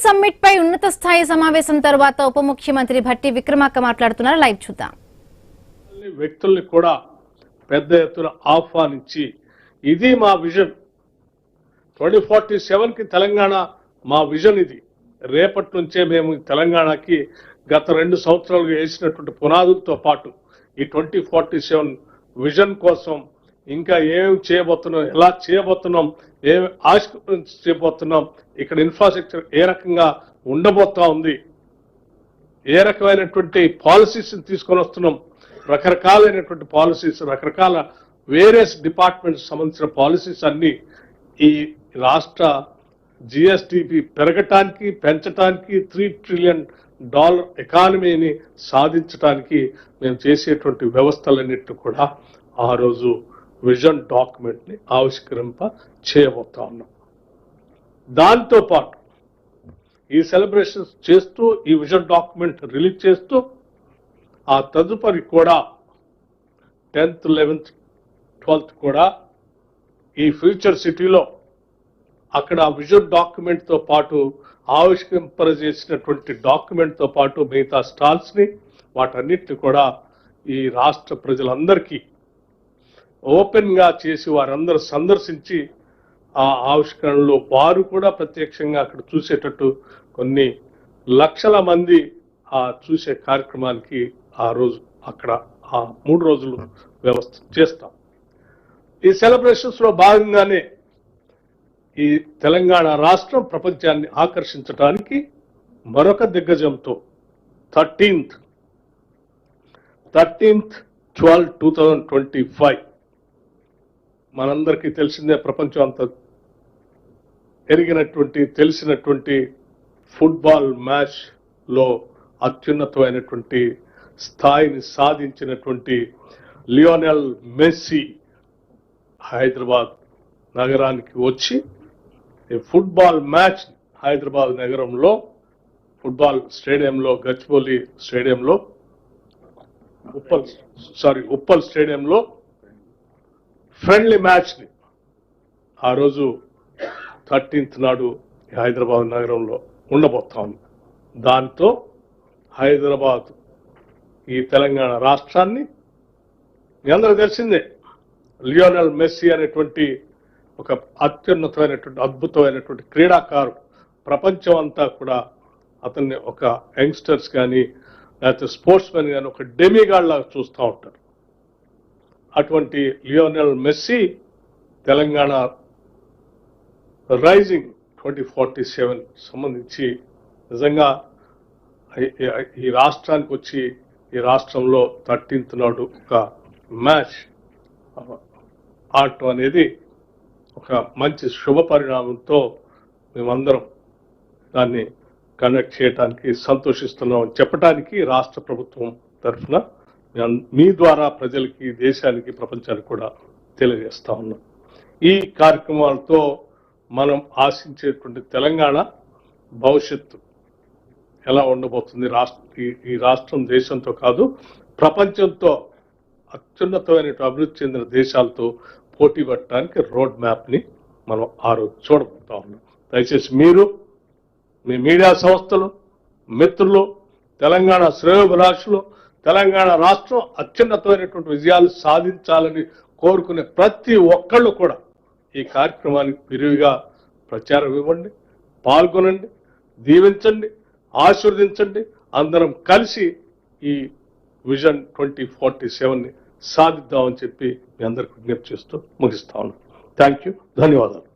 Summit పై ఉన్నత స్థాయి సమావేశం తర్వాత ఉప ముఖ్యమంత్రి భట్టి విక్రమార్క మాట్లాడుతున్నారు. లైవ్ చూద్దాం. వ్యక్తుల్ని కూడా పెద్ద ఎత్తున ఆహ్వానించి ఇది మా విజన్ 2047 కి తెలంగాణ మా విజన్ ఇది. రేపటి నుంచే మేము తెలంగాణకి గత 2 సంవత్సరాలుగా వేసినటువంటి పునాదులతో పాటు ఈ 2047 విజన్ కోసం ఇంకా ఏం చేయబోతున్నాం, ఎలా చేయబోతున్నాం, ఏం చేయబోతున్నాం, ఇక్కడ ఇన్ఫ్రాస్ట్రక్చర్ ఏ రకంగా ఉండబోతా ఉంది, ఏ రకమైనటువంటి పాలసీస్ తీసుకొని వస్తున్నాం, రకరకాలైనటువంటి పాలసీస్, రకరకాల వేరియస్ డిపార్ట్మెంట్స్ సంబంధించిన పాలసీస్ అన్ని ఈ రాష్ట్ర జిఎస్డిపి పెరగటానికి, పెంచడానికి, $3 ట్రిలియన్ ఎకానమీని సాధించడానికి మేము చేసేటువంటి వ్యవస్థలన్నింటినీ కూడా ఆ రోజు విజన్ డాక్యుమెంట్ ని ఆవిష్కరింప చేయబోతా ఉన్నాం. దాంతో పాటు ఈ సెలబ్రేషన్స్ చేస్తూ ఈ విజన్ డాక్యుమెంట్ రిలీజ్ చేస్తూ ఆ తదుపరి కూడా 10th, 11th, 12th కూడా ఈ ఫ్యూచర్ సిటీలో అక్కడ విజన్ డాక్యుమెంట్ తో పాటు ఆవిష్కరింపజేసినటువంటి డాక్యుమెంట్ తో పాటు మిగతా స్టాల్స్ ని వాటన్నిటిని కూడా ఈ రాష్ట్ర ప్రజలందరికీ ఓపెన్ గా చేసి వారందరూ సందర్శించి ఆ ఆవిష్కరణలో వారు కూడా ప్రత్యక్షంగా అక్కడ చూసేటట్టు కొన్ని లక్షల మంది ఆ చూసే కార్యక్రమానికి ఆ రోజు అక్కడ ఆ 3 రోజులు వ్యవస్థ చేస్తాం. ఈ సెలబ్రేషన్స్ లో భాగంగానే ఈ తెలంగాణ రాష్ట్రం ప్రపంచాన్ని ఆకర్షించడానికి మరొక దిగ్గజంతో 13th, 12/2025 మనందరికీ తెలిసిందే, ప్రపంచం అంతా తెలిసినటువంటి ఫుట్బాల్ మ్యాచ్ లో అత్యున్నతమైనటువంటి స్థాయిని సాధించినటువంటి లియోనెల్ మెస్సీ హైదరాబాద్ నగరానికి వచ్చి ఈ ఫుట్బాల్ మ్యాచ్ హైదరాబాద్ నగరంలో ఫుట్బాల్ స్టేడియంలో, గచ్చిబౌలి స్టేడియంలో, ఉప్పల్ స్టేడియంలో ఫ్రెండ్లీ మ్యాచ్ ని ఆ రోజు 13th నాడు హైదరాబాద్ నగరంలో ఉండబోతా ఉంది. దాంతో హైదరాబాద్ ఈ తెలంగాణ రాష్ట్రాన్ని మీ అందరూ తెలిసిందే, లియోనెల్ మెస్సీ అనేటువంటి ఒక అత్యున్నతమైనటువంటి అద్భుతమైనటువంటి క్రీడాకారుడు, ప్రపంచం అంతా కూడా అతన్ని ఒక యంగ్స్టర్స్ కానీ లేకపోతే స్పోర్ట్స్ మెన్ కానీ ఒక డెమిగాడ్ లాగా చూస్తూ ఉంటారు. అటువంటి లియోనెల్ మెస్సీ తెలంగాణ రైజింగ్ 2047 సంబంధించి నిజంగా ఈ రాష్ట్రానికి వచ్చి ఈ రాష్ట్రంలో 13th నాడు ఒక మ్యాచ్ ఆడటం అనేది ఒక మంచి శుభ పరిణామంతో మేమందరం దాన్ని కండక్ట్ చేయడానికి సంతోషిస్తున్నాం చెప్పడానికి రాష్ట్ర ప్రభుత్వం తరఫున మీ ద్వారా ప్రజలకి, దేశానికి, ప్రపంచానికి కూడా తెలియజేస్తా ఉన్నాం. ఈ కార్యక్రమాలతో మనం ఆశించేటువంటి తెలంగాణ భవిష్యత్తు ఎలా ఉండబోతుంది, ఈ రాష్ట్రం దేశంతో కాదు ప్రపంచంతో అత్యున్నతమైన అభివృద్ధి చెందిన దేశాలతో పోటీ పడటానికి రోడ్ మ్యాప్ ని మనం ఆ రోజు చూడబోతా ఉన్నాం. దయచేసి మీరు, మీ మీడియా సంస్థలు, మిత్రులు, తెలంగాణ శ్రేయోభిలాషులు, తెలంగాణ రాష్ట్రం అత్యున్నతమైనటువంటి విజయాలు సాధించాలని కోరుకునే ప్రతి ఒక్కళ్ళు కూడా ఈ కార్యక్రమానికి విరివిగా ప్రచారం ఇవ్వండి, పాల్గొనండి, దీవించండి, ఆశీర్వదించండి. అందరం కలిసి ఈ విజన్ 2047ని సాధిద్దామని చెప్పి మీ అందరికి విజ్ఞప్తి చేస్తూ ముగిస్తా ఉన్నాను. థ్యాంక్ యూ, ధన్యవాదాలు.